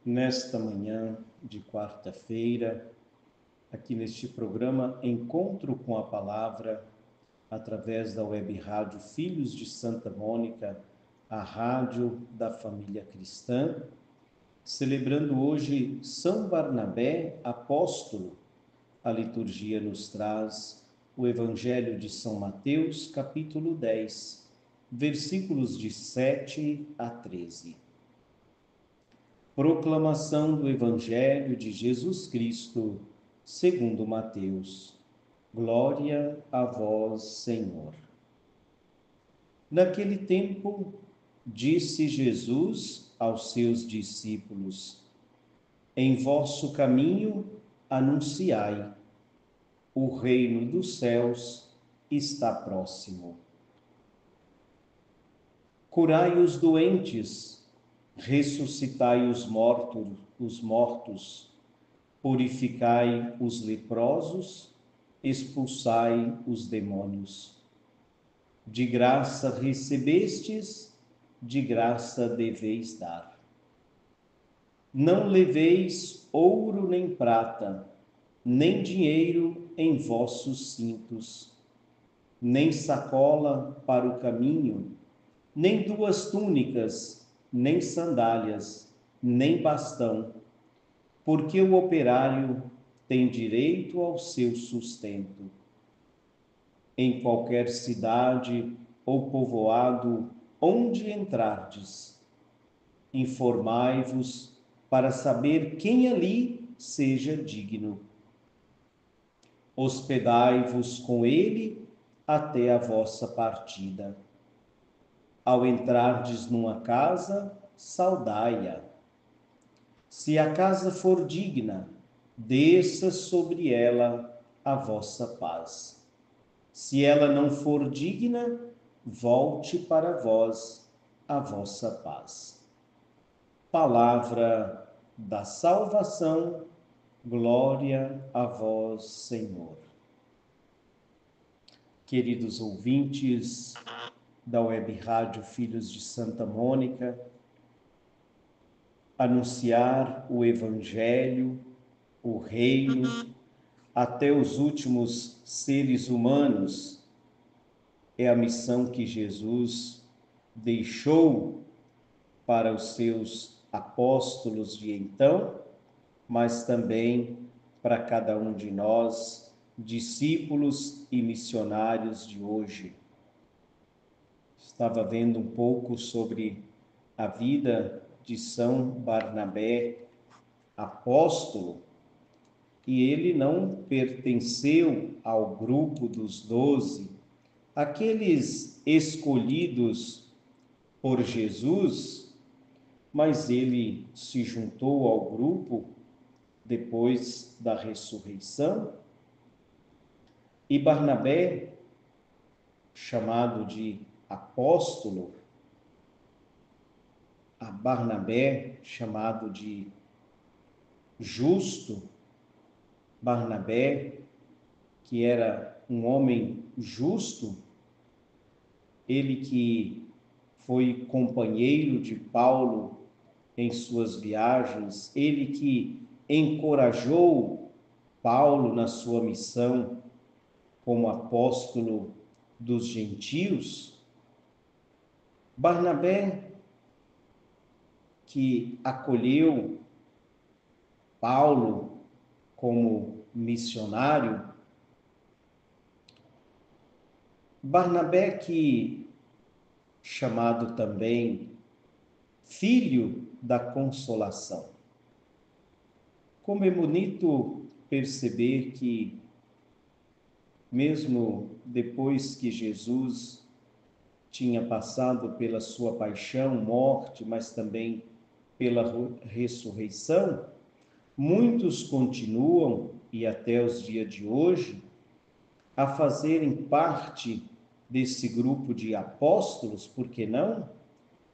nesta manhã de quarta-feira, aqui neste programa Encontro com a Palavra, através da web rádio Filhos de Santa Mônica, a rádio da família cristã, celebrando hoje São Barnabé, apóstolo. A liturgia nos traz o Evangelho de São Mateus, capítulo 10, versículos de 7 a 13. Proclamação do Evangelho de Jesus Cristo, segundo Mateus. Glória a vós, Senhor. Naquele tempo, disse Jesus aos seus discípulos: em vosso caminho anunciai, o reino dos céus está próximo. Curai os doentes, ressuscitai os mortos, purificai os leprosos, expulsai os demônios. De graça recebestes, de graça deveis dar. Não leveis ouro nem prata, nem dinheiro em vossos cintos, nem sacola para o caminho, nem duas túnicas, nem sandálias, nem bastão, porque o operário tem direito ao seu sustento. Em qualquer cidade ou povoado onde entrardes, informai-vos para saber quem ali seja digno. Hospedai-vos com ele até a vossa partida. Ao entrardes numa casa, saudai-a. Se a casa for digna, desça sobre ela a vossa paz. Se ela não for digna, volte para vós a vossa paz. Palavra da salvação, glória a vós, Senhor. Queridos ouvintes da web rádio Filhos de Santa Mônica, anunciar o Evangelho, o reino, até os últimos seres humanos, é a missão que Jesus deixou para os seus apóstolos de então, mas também para cada um de nós, discípulos e missionários de hoje. Estava vendo um pouco sobre a vida de São Barnabé, apóstolo, e ele não pertenceu ao grupo dos 12, aqueles escolhidos por Jesus, mas ele se juntou ao grupo depois da ressurreição. E Barnabé, chamado de apóstolo, a Barnabé, chamado de justo, Barnabé, que era um homem justo, ele que foi companheiro de Paulo em suas viagens, ele que encorajou Paulo na sua missão como apóstolo dos gentios. Barnabé, que acolheu Paulo como missionário. Barnabé, que chamado também filho da consolação. Como é bonito perceber que, mesmo depois que Jesus tinha passado pela sua paixão, morte, mas também pela ressurreição, muitos continuam, e até os dias de hoje, a fazerem parte desse grupo de apóstolos, por que não?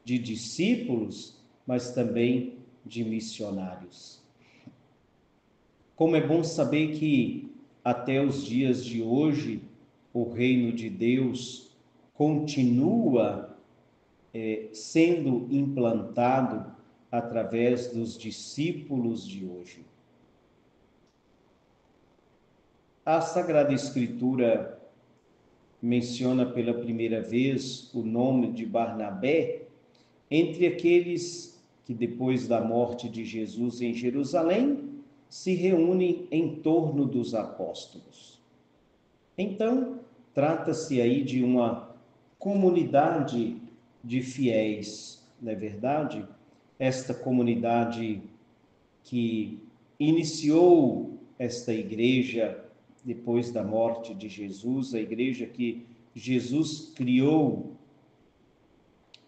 De discípulos, mas também de missionários. Como é bom saber que até os dias de hoje o reino de Deus continua sendo implantado através dos discípulos de hoje. A Sagrada Escritura menciona pela primeira vez o nome de Barnabé entre aqueles que, depois da morte de Jesus em Jerusalém, se reúnem em torno dos apóstolos. Então, trata-se aí de uma comunidade de fiéis, não é verdade? Esta comunidade que iniciou esta igreja depois da morte de Jesus, a igreja que Jesus criou.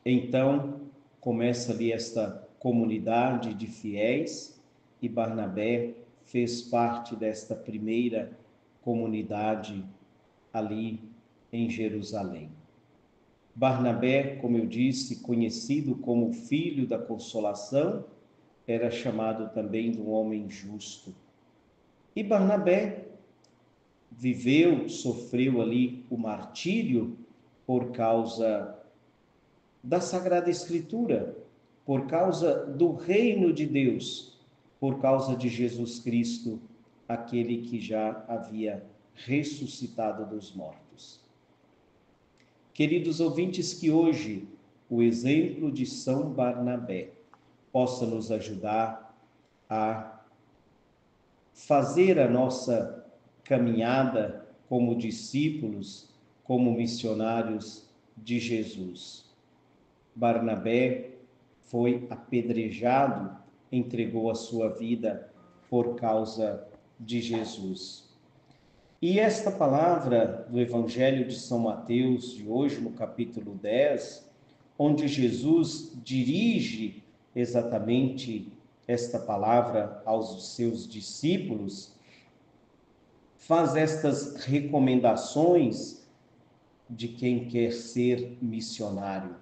Então, começa ali esta comunidade de fiéis e Barnabé fez parte desta primeira comunidade ali em Jerusalém. Barnabé, como eu disse, conhecido como filho da consolação, era chamado também de um homem justo. E Barnabé sofreu ali o martírio por causa da Sagrada Escritura, por causa do reino de Deus, por causa de Jesus Cristo, aquele que já havia ressuscitado dos mortos. Queridos ouvintes, que hoje o exemplo de São Barnabé possa nos ajudar a fazer a nossa caminhada como discípulos, como missionários de Jesus. Barnabé foi apedrejado, entregou a sua vida por causa de Jesus. E esta palavra do Evangelho de São Mateus, de hoje, no capítulo 10, onde Jesus dirige exatamente esta palavra aos seus discípulos, faz estas recomendações de quem quer ser missionário,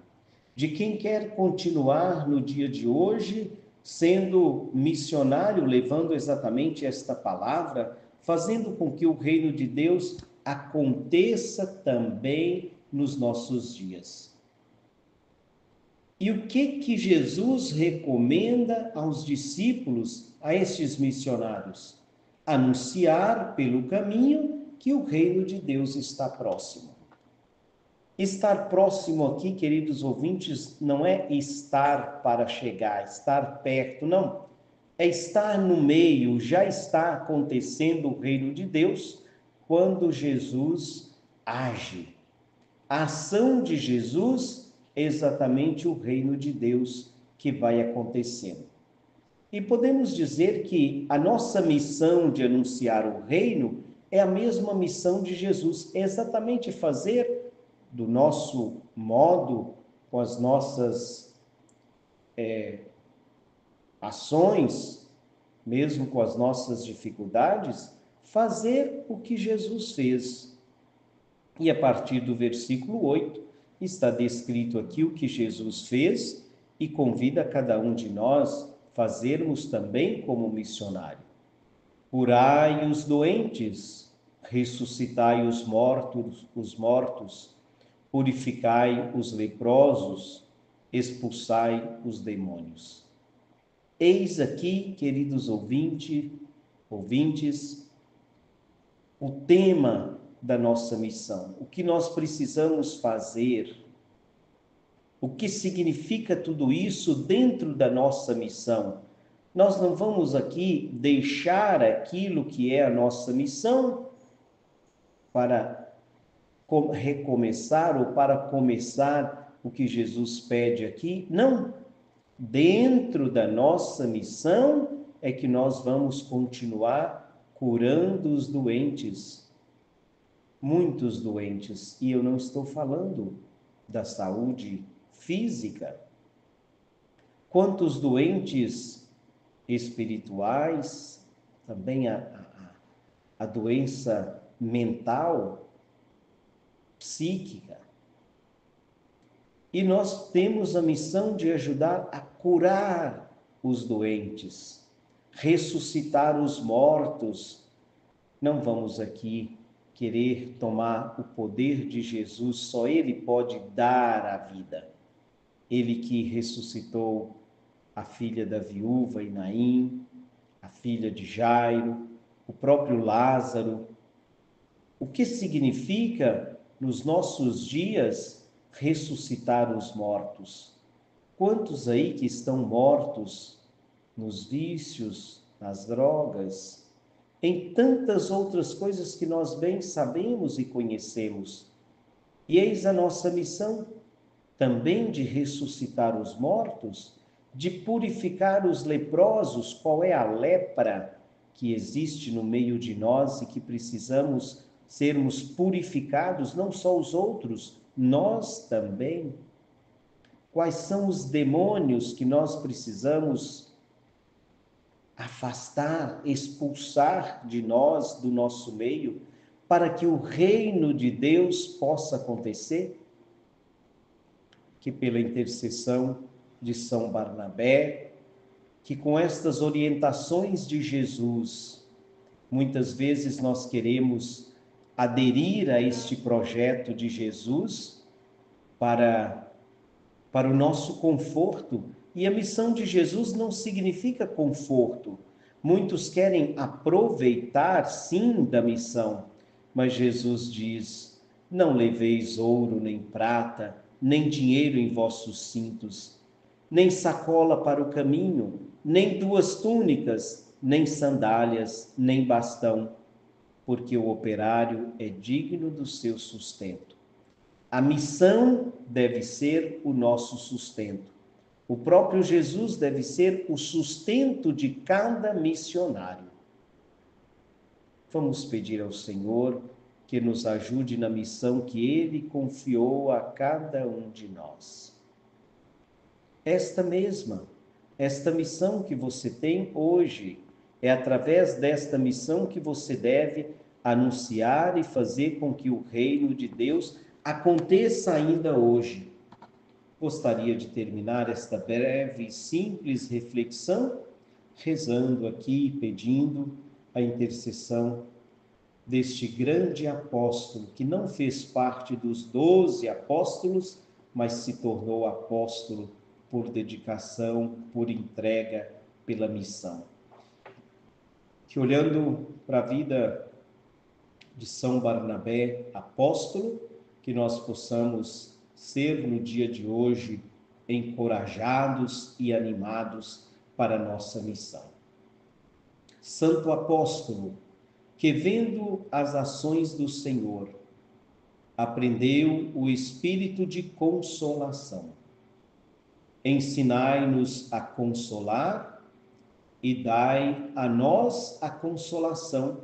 de quem quer continuar no dia de hoje sendo missionário, levando exatamente esta palavra, fazendo com que o reino de Deus aconteça também nos nossos dias. E o que Jesus recomenda aos discípulos, a estes missionários? Anunciar pelo caminho que o reino de Deus está próximo. Estar próximo aqui, queridos ouvintes, não é estar para chegar, estar perto, não. É estar no meio, já está acontecendo o reino de Deus quando Jesus age. A ação de Jesus é exatamente o reino de Deus que vai acontecendo. E podemos dizer que a nossa missão de anunciar o reino é a mesma missão de Jesus, é exatamente fazer do nosso modo, com as nossas ações, mesmo com as nossas dificuldades, fazer o que Jesus fez. E a partir do versículo 8, está descrito aqui o que Jesus fez e convida cada um de nós fazermos também como missionário. Curai os doentes, ressuscitai os mortos, purificai os leprosos, expulsai os demônios. Eis aqui, queridos ouvintes, o tema da nossa missão, o que nós precisamos fazer, o que significa tudo isso dentro da nossa missão. Nós não vamos aqui deixar aquilo que é a nossa missão para recomeçar ou para começar o que Jesus pede aqui. Não. Dentro da nossa missão é que nós vamos continuar curando os doentes. Muitos doentes. E eu não estou falando da saúde física. Quantos doentes espirituais, também a doença mental, psíquica. E nós temos a missão de ajudar a curar os doentes, ressuscitar os mortos. Não vamos aqui querer tomar o poder de Jesus, só Ele pode dar a vida. Ele que ressuscitou a filha da viúva e Naim, a filha de Jairo, o próprio Lázaro. O que significa, nos nossos dias, ressuscitar os mortos? Quantos aí que estão mortos nos vícios, nas drogas, em tantas outras coisas que nós bem sabemos e conhecemos. E eis a nossa missão também de ressuscitar os mortos, de purificar os leprosos. Qual é a lepra que existe no meio de nós e que precisamos sermos purificados, não só os outros, nós também? Quais são os demônios que nós precisamos afastar, expulsar de nós, do nosso meio, para que o reino de Deus possa acontecer? Que pela intercessão de São Barnabé, que com estas orientações de Jesus, muitas vezes nós queremos aderir a este projeto de Jesus para o nosso conforto. E a missão de Jesus não significa conforto. Muitos querem aproveitar, sim, da missão, mas Jesus diz: não leveis ouro nem prata, nem dinheiro em vossos cintos, nem sacola para o caminho, nem 2 túnicas, nem sandálias, nem bastão, porque o operário é digno do seu sustento. A missão deve ser o nosso sustento. O próprio Jesus deve ser o sustento de cada missionário. Vamos pedir ao Senhor que nos ajude na missão que Ele confiou a cada um de nós. Esta missão que você tem hoje, é através desta missão que você deve anunciar e fazer com que o reino de Deus aconteça ainda hoje. Gostaria de terminar esta breve e simples reflexão rezando aqui, pedindo a intercessão deste grande apóstolo, que não fez parte dos 12 apóstolos, mas se tornou apóstolo por dedicação, por entrega, pela missão. Que olhando para a vida de São Barnabé, apóstolo, que nós possamos ser no dia de hoje encorajados e animados para a nossa missão. Santo apóstolo, que vendo as ações do Senhor, aprendeu o espírito de consolação. Ensinai-nos a consolar e dai a nós a consolação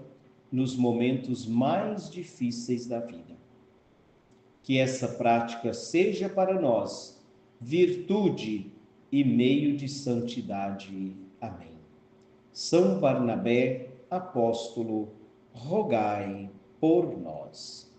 nos momentos mais difíceis da vida. Que essa prática seja para nós virtude e meio de santidade. Amém. São Barnabé, apóstolo, rogai por nós.